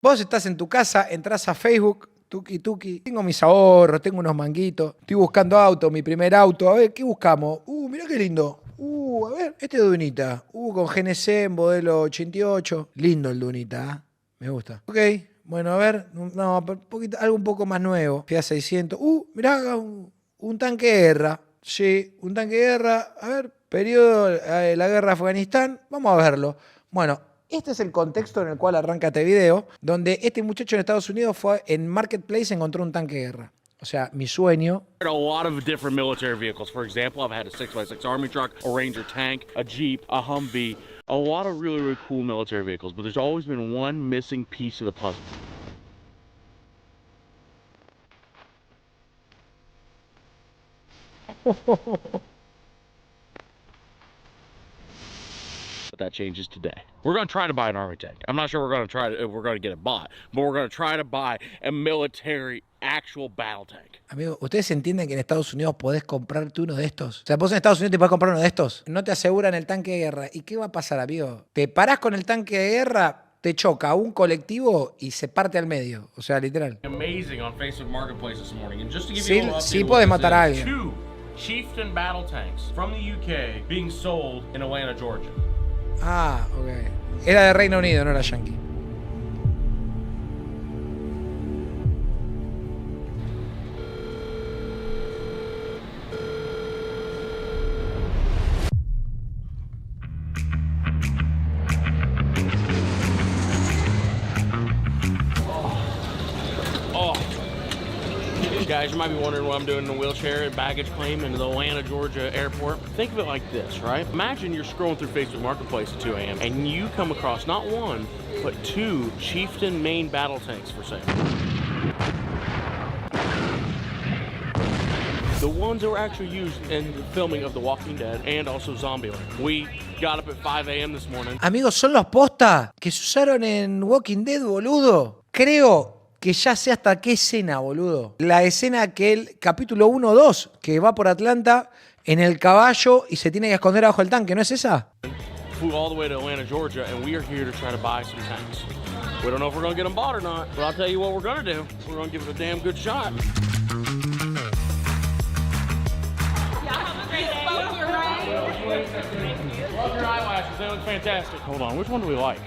Vos estás en tu casa, entras a Facebook, tuki, tengo mis ahorros, tengo unos manguitos, estoy buscando auto, mi primer auto, a ver, ¿qué buscamos? Mirá qué lindo. A ver, este es Dunita, con GNC, modelo 88, lindo el Dunita, me gusta. Ok, bueno, a ver, no, algo un poco más nuevo, FIA 600, mirá, un tanque Guerra, sí, un tanque Guerra, a ver, periodo de la guerra de Afganistán, vamos a verlo. Bueno, este es el contexto en el cual arranca este video, donde este muchacho en Estados Unidos fue en Marketplace y encontró un tanque de guerra. O sea, mi sueño. A lot of different military vehicles. For example, I've had a 6x6 Army truck, a Ranger tank, a Jeep, a Humvee, a lot of really cool military vehicles, but there's always been one missing piece of the puzzle. But that changes today. We're going to try to buy an army tank. I'm not sure we're going to get it bought, but we're going to try to buy a military actual battle tank. Amigo, ¿ustedes entienden que en Estados Unidos podés comprarte uno de estos? O sea, vos en Estados Unidos te podés comprar uno de estos. No te aseguran el tanque de guerra. ¿Y qué va a pasar, amigo? Te parás con el tanque de guerra, te choca un colectivo y se parte al medio. O sea, literal. Amazing on Facebook Marketplace this morning. And just to give Sí, you a little sí update, podés matar a alguien. 2 Chieftain battle tanks from the UK being sold in Atlanta, Georgia. Ah, ok. Era de Reino Unido, no era yankee. Guys, you might be wondering what I'm doing in a wheelchair and baggage claim in the Atlanta, Georgia airport. Think of it like this, right? Imagine you're scrolling through Facebook Marketplace at 2 a.m. and you come across not one, but 2 Chieftain main battle tanks for sale. The ones that were actually used in the filming of The Walking Dead and also Zombieland. We got up at 5 a.m. this morning. Amigos, son los postas que se usaron en Walking Dead, boludo. Creo que ya sé hasta qué escena, boludo. La escena que el capítulo 1 o 2, que va por Atlanta en el caballo y se tiene que esconder abajo del tanque, ¿no es esa? Flew all the way to Atlanta, Georgia, and we are here to try to buy some tanks. We don't know if we're gonna get them bought or not, but I'll tell you what we're gonna do. We're gonna give it a damn good shot. Love your eyelashes, they look fantastic. Hold on, which one do we like?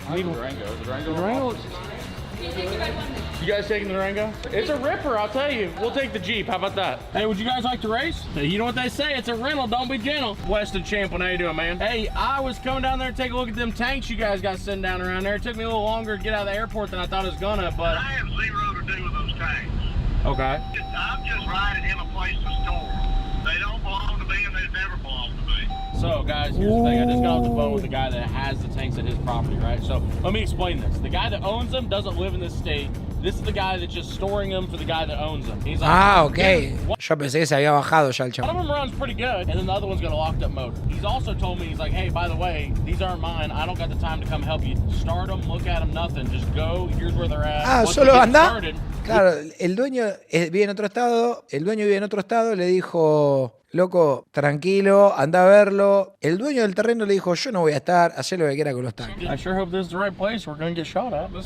I need Durango. Is the Durango? Durango? You guys taking the Durango? It's a ripper, I'll tell you. We'll take the Jeep, how about that? Hey, would you guys like to race? Hey, you know what they say, it's a rental, don't be gentle. Weston Champlin, how you doing, man? Hey, I was coming down there to take a look at them tanks you guys got sitting down around there. It took me a little longer to get out of the airport than I thought it was gonna, but... I have zero to do with those tanks. Okay. I'm just riding him a place to store them. They don't belong to me and they've never belonged to me. So, guys, here's the thing. I just got off the phone with the guy that has the tanks at his property, right? So, let me explain this. The guy that owns them doesn't live in this state. This is the guy that's just storing them for the guy that owns them. He's like, ok. Yo pensé que se había bajado ya el one of chavo. them runs pretty good, and then the other one's got a locked up motor. He's also told me, he's like, hey, by the way, these aren't mine. I don't got the time to come help you start them, look at them, nothing. Just go, here's where they're at. Once Solo we get anda. started, Claro, el dueño vive en otro estado, le dijo, loco, tranquilo, anda a verlo. El dueño del terreno le dijo, yo no voy a estar, hacé lo que quiera con los tanques. I sure hope this is the right place. We're gonna get shot at. Oh, no,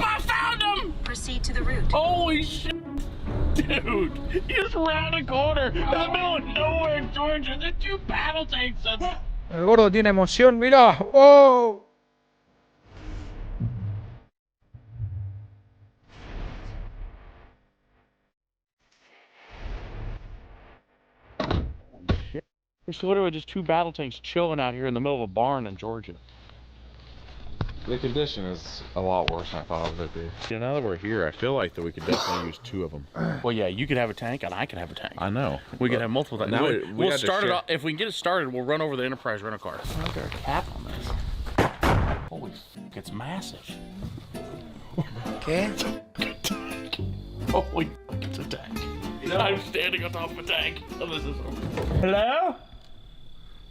I found him! Proceed to the route. Holy shit! Dude, he's around the corner in the middle of nowhere in Georgia. The 2 battle tanks. El gordo tiene emoción, mirá. ¡Oh! There's literally just 2 battle tanks chilling out here in the middle of a barn in Georgia. The condition is a lot worse than I thought it would be. Yeah, now that we're here, I feel like that we could definitely use 2 of them. Well, yeah, you could have a tank and I could have a tank. I know. We could have multiple tanks. Now We'll got to start it share. off. If we can get it started, we'll run over the Enterprise rental car. Look at our cap on this. Holy fuck, it's massive. ¿Qué? Holy fuck, it's a tank. I'm standing on top of a tank. Oh, this is Hello?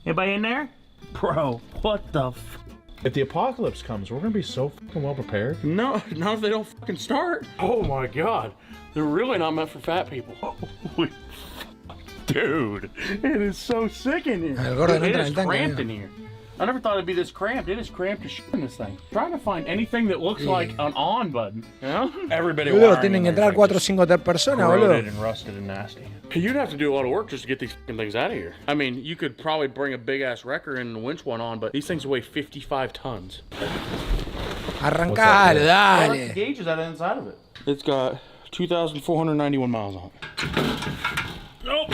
Anybody in there? Bro, what the f? If the apocalypse comes, we're gonna be so fucking well prepared. No, not if they don't fucking start. Oh my god. They're really not meant for fat people. Holy fuck. Dude, it is so sick in here. El gordo no It entra en is el tanque, cramped amigo. in here. I never thought it'd be this cramped. It is cramped as shit in this thing. Trying to find anything that looks like an on button. You know? Everybody Boludo, tienen que entrar 4 o 5 personas, boludo. corroded and rusted and nasty. You'd have to do a lot of work just to get these fucking things out of here. I mean, you could probably bring a big ass wrecker and winch one on, but these things weigh 55 tons. Arrancalo, That's the dale. gauges out inside of it. It's got 2,491 miles on it. Nope,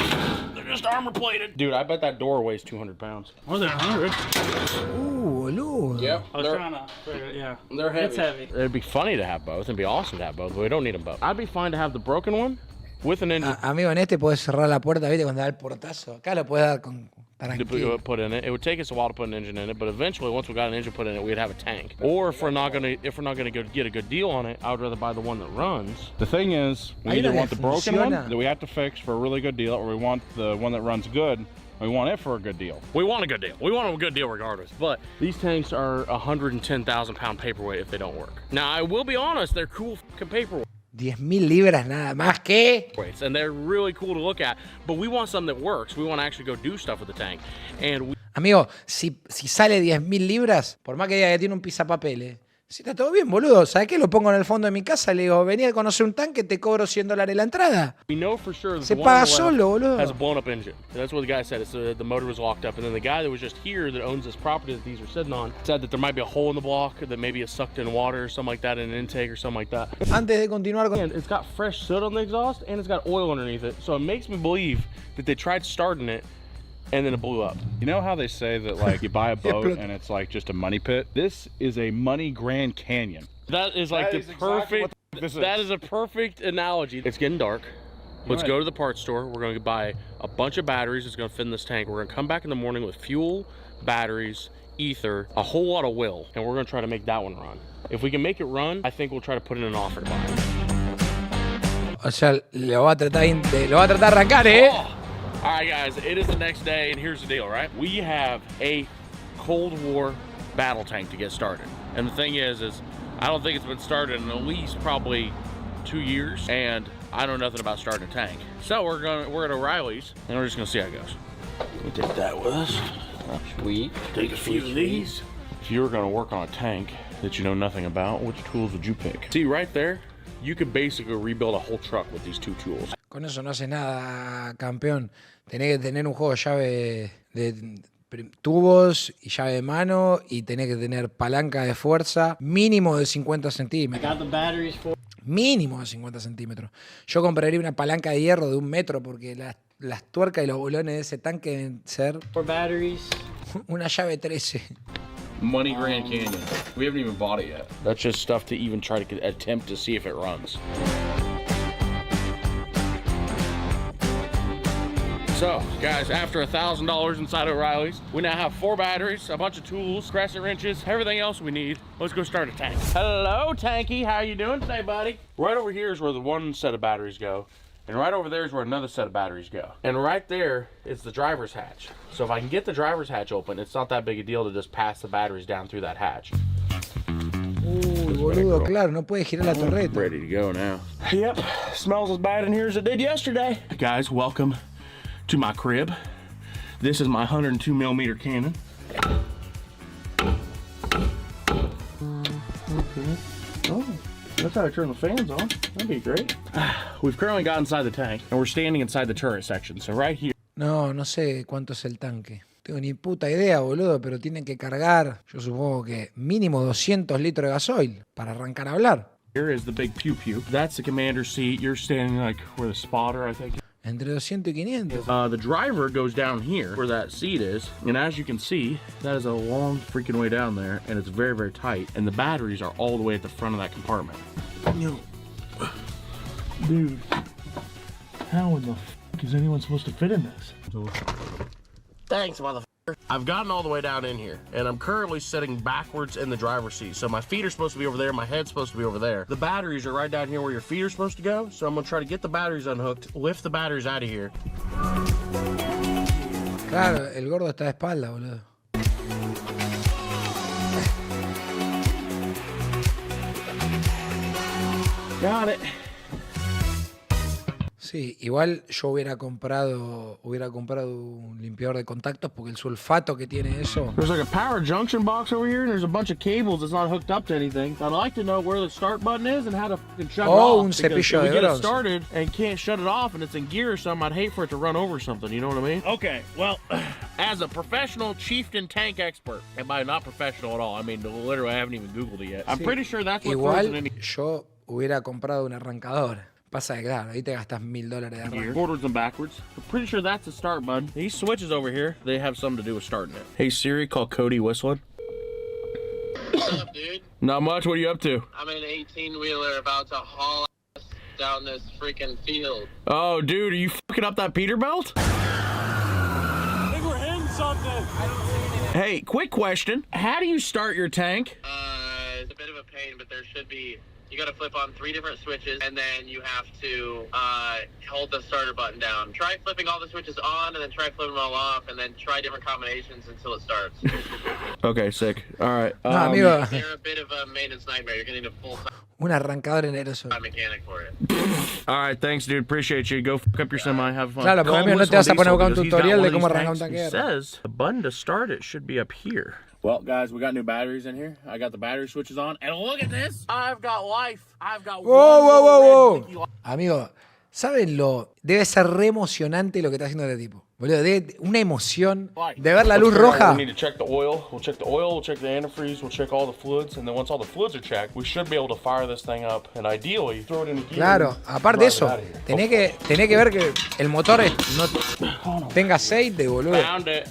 they're just armor plated. Dude, I bet that door weighs 200 pounds. Was it 100? Boludo. Yep. I was trying to figure it, yeah. They're heavy. It's heavy. It'd be funny to have both. It'd be awesome to have both, but we don't need them both. I'd be fine to have the broken one with an engine. Amigo, en este puedes cerrar la puerta, ¿viste? Cuando da el portazo. Acá lo puedes dar con To tranquilo. put in it. It would take us a while to put an engine in it, but eventually, once we got an engine put in it, we'd have a tank. Or if we're not gonna go get a good deal on it, I would rather buy the one that runs. The thing is, we Hay either una want the broken one funciona. that we have to fix for a really good deal, or we want the one that runs good. We want it for a good deal. We want a good deal. We want a good deal regardless. But these tanks are 110,000 pound paperweight if they don't work. Now, I will be honest, they're cool fucking paperweights, 10.000 libras nada más que. and they're really cool to look at. But we want something that works. We want to actually go do stuff with the tank. And Amigo, si sale 10.000 libras, por más que diga que tiene un pisapapeles, si está todo bien, boludo, ¿sabes qué? Lo pongo en el fondo de mi casa, le digo, vení a conocer un tanque, te cobro $100 la entrada. we know for sure that Se the one on paga the left solo, boludo. has a blown up engine. That's what the guy said. It's the motor was locked up. And then the guy that was just here that owns this property that these are sitting on said that there might be a hole in the block, that maybe it's sucked in water or something like that, in an intake or something like that. Antes de continuar con... And it's got fresh soot on the exhaust and it's got oil underneath it. So it makes me believe that they tried starting it and then it blew up. You know how they say that like you buy a boat and it's like just a money pit? This is a money Grand Canyon. That is like That the is exactly perfect, what the this is. that is a perfect analogy. It's getting dark. Let's Right. go to the parts store. We're gonna buy a bunch of batteries that's gonna fit in this tank. We're gonna come back in the morning with fuel, batteries, ether, a whole lot of will, and we're gonna try to make that one run. If we can make it run, I think we'll try to put in an offer to buy it. O sea, lo va a tratar de arrancar, ¿eh? Oh. All right, guys, it is the next day, and here's the deal, right? We have a Cold War battle tank to get started. And the thing is I don't think it's been started in at least probably 2 years, and I know nothing about starting a tank. So we're at O'Reilly's, and we're just gonna see how it goes. We'll take that with us. Sweet. Take a few of these. If you were gonna work on a tank that you know nothing about, which tools would you pick? See, right there, you could basically rebuild a whole truck with these 2 tools. Con eso no haces nada, campeón. Tenés que tener un juego de llave de tubos y llave de mano, y tenés que tener palanca de fuerza mínimo de 50 centímetros. Got the batteries for Mínimo de 50 centímetros. Yo compraría una palanca de hierro de 1 metro porque las tuercas y los bolones de ese tanque deben ser batteries. una llave 13. Money Grand Canyon. We haven't even bought it yet. That's just stuff to even try to attempt to see if it runs. So, guys, after $1,000 inside O'Reilly's, we now have 4 batteries, a bunch of tools, crescent wrenches, everything else we need. Let's go start a tank. Hello, Tanky. How you doing today, buddy? Right over here is where the one set of batteries go. And right over there is where another set of batteries go. And right there is the driver's hatch. So if I can get the driver's hatch open, it's not that big a deal to just pass the batteries down through that hatch. Uy, boludo, claro, no puede girar la torreta. Ready to go now. Yep, smells as bad in here as it did yesterday. Guys, welcome to my crib. This is my 102 millimeter cannon. Oh, that's how I turn the fans on. That'd be great. We've currently got inside the tank, and we're standing inside the turret section. So right here. No sé cuánto es el tanque. Tengo ni puta idea, boludo, pero tienen que cargar, yo supongo que mínimo 200 litros de gasoil para arrancar a hablar. Here is the big pew pew. That's the commander's seat. You're standing like where the spotter, I think. Entre 200 y 500. The driver goes down here where that seat is, and as you can see, that is a long freaking way down there, and it's very, very tight, and the batteries are all the way at the front of that compartment. Dude, how in the f is anyone supposed to fit in this? Thanks, motherfucker. I've gotten all the way down in here, and I'm currently sitting backwards in the driver's seat. So my feet are supposed to be over there, my head's supposed to be over there. The batteries are right down here where your feet are supposed to go, so I'm gonna try to get the batteries unhooked, lift the batteries out of here. Claro, el gordo está de espalda, boludo. Got it. Sí, Sí, igual yo hubiera comprado un limpiador de contactos porque el sulfato que tiene eso. There's like a power junction box over here, and there's a bunch of cables that's not hooked up to anything. I'd like to know where the start button is and how to fucking shut it off. Un cepillo if we de get it bronce. started and can't shut it off and it's in gear or something, I'd hate for it to run over something, you know what I mean? Okay, well, as a professional chieftain tank expert, and by not professional at all, I mean, literally, I haven't even Googled it yet. I'm pretty sure that's what throws it in Igual yo hubiera comprado un arrancador. Pasa que claro, ahí te gastas $1000 de arranque. Forwards and backwards. I'm pretty sure that's the start button. These switches over here, they have something to do with starting it. Hey Siri, call Cody whistling. What's up, dude? Not much. What are you up to? I'm in an 18-wheeler about to haul ass down this freaking field. Oh, dude, are you fucking up that Peterbilt? I think we're hitting something. Hey, quick question. How do you start your tank? It's a bit of a pain, but there should be... You gotta flip on 3 different switches, and then you have to hold the starter button down. Try flipping all the switches on, and then try flipping them all off, and then try different combinations until it starts. Okay, sick. All right. No, amigo, They're a bit of a maintenance nightmare. You're gonna need a full-time un arrancador en aerosol. mechanic for it. All right, thanks, dude. Appreciate you. Go fuck up your semi. Have fun. Claro, porque Call amigo, no te Whistle vas a poner a buscar un Diesel, because he's tutorial got de one cómo of these arrancar un tanks. tanque He de guerra. says the button to start it should be up here. Well, guys, we got new batteries in here. I got the battery switches on. And look at this. I've got life. I've got Whoa. Amigo, ¿saben lo? Debe ser re emocionante lo que está haciendo este tipo. Boludo, una emoción de ver la luz roja. We need to check the oil. We'll check the oil, we'll check the antifreeze, we'll check all the fluids, and then once all the fluids are checked, we should be able to fire this thing up and ideally throw it in the gear. Claro, aparte de eso, tenés que ver que el motor no tenga aceite, boludo. Found it.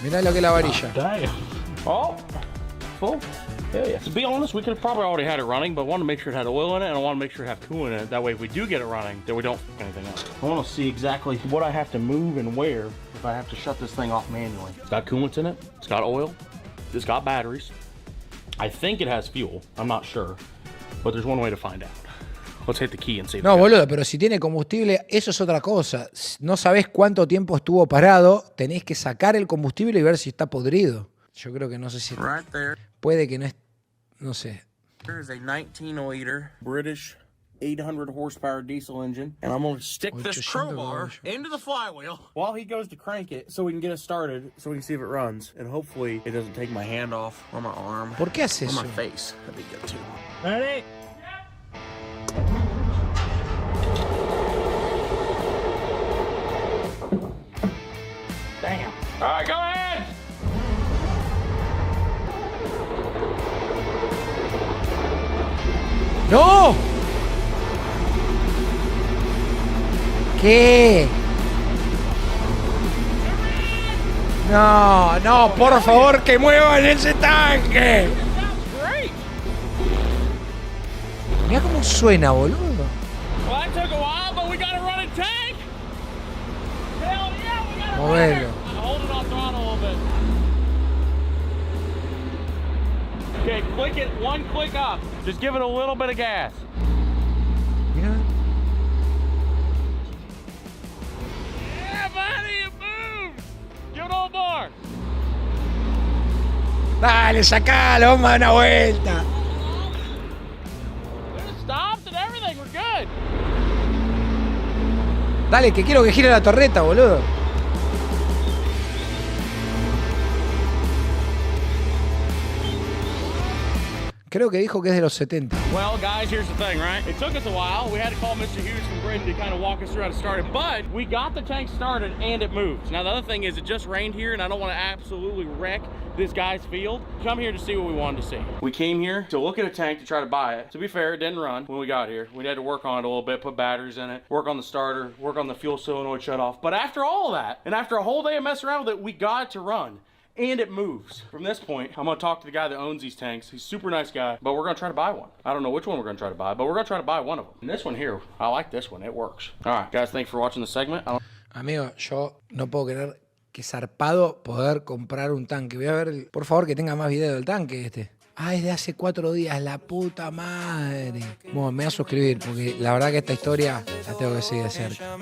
Mirá lo que es la varilla. Damn. Oh, full. Hell yeah. To be honest, we could have probably already had it running, but I wanted to make sure it had oil in it, and I want to make sure it had coolant in it. That way, if we do get it running, then we don't fuck anything up. I want to see exactly what I have to move and where if I have to shut this thing off manually. It's got coolant in it. It's got oil. It's got batteries. I think it has fuel. I'm not sure, but there's one way to find out. Let's hit the key and see. No, boludo, pero si tiene combustible, eso es otra cosa. No sabés cuánto tiempo estuvo parado, tenés que sacar el combustible y ver si está podrido. Yo creo que no sé si... Right there. Puede que no es... No sé. There is a 19-liter British 800 horsepower diesel engine, and I'm going to stick this 800 crowbar into the flywheel while he goes to crank it so we can get it started, so we can see if it runs, and hopefully it doesn't take my hand off or my arm ¿Por qué hace or eso? my face. That'd be good too. Ready? Damn. All right, go ahead. ¡No! ¿Qué? No, no, por favor, que muevan ese tanque. Great. Mirá cómo suena, boludo. Well, that took a while, but we got a running tank. Hell yeah, we got a Movelo. Hold it on throttle a little bit. Okay, click it, one click up. Just give it a little bit of gas. Mirá. Yeah, buddy, it moves. Give it a little more. Dale, sacalo, vamos a dar una vuelta. It stops and everything, we're good. Dale, que quiero que gire la torreta, boludo. Creo que dijo que es de los 70. Well, guys, here's the thing, right? It took us a while. We had to call Mr. Hughes from Britain to kind of walk us through how to start it, but we got the tank started and it moves. Now, the other thing is it just rained here and I don't want to absolutely wreck this guy's field. Come here to see what we wanted to see. We came here to look at a tank to try to buy it. To be fair, it didn't run when we got here. We had to work on it a little bit, put batteries in it, work on the starter, work on the fuel solenoid shutoff. But after all that, and after a whole day of messing around with it, we got it to run. And it moves. From this point, I'm gonna talk to the guy that owns these tanks. He's a super nice guy, but we're gonna try to buy one. I don't know which one we're gonna try to buy, but we're gonna try to buy one of them. And this one here, I like this one, it works. All right, guys, thanks for watching the segment. Amigo, yo no puedo creer que zarpado poder comprar un tanque. Voy a ver, por favor, que tenga más video del tanque este. Ah, es de hace 4 días, la puta madre. Bueno, me voy a suscribir porque la verdad que esta historia la tengo que seguir de cerca.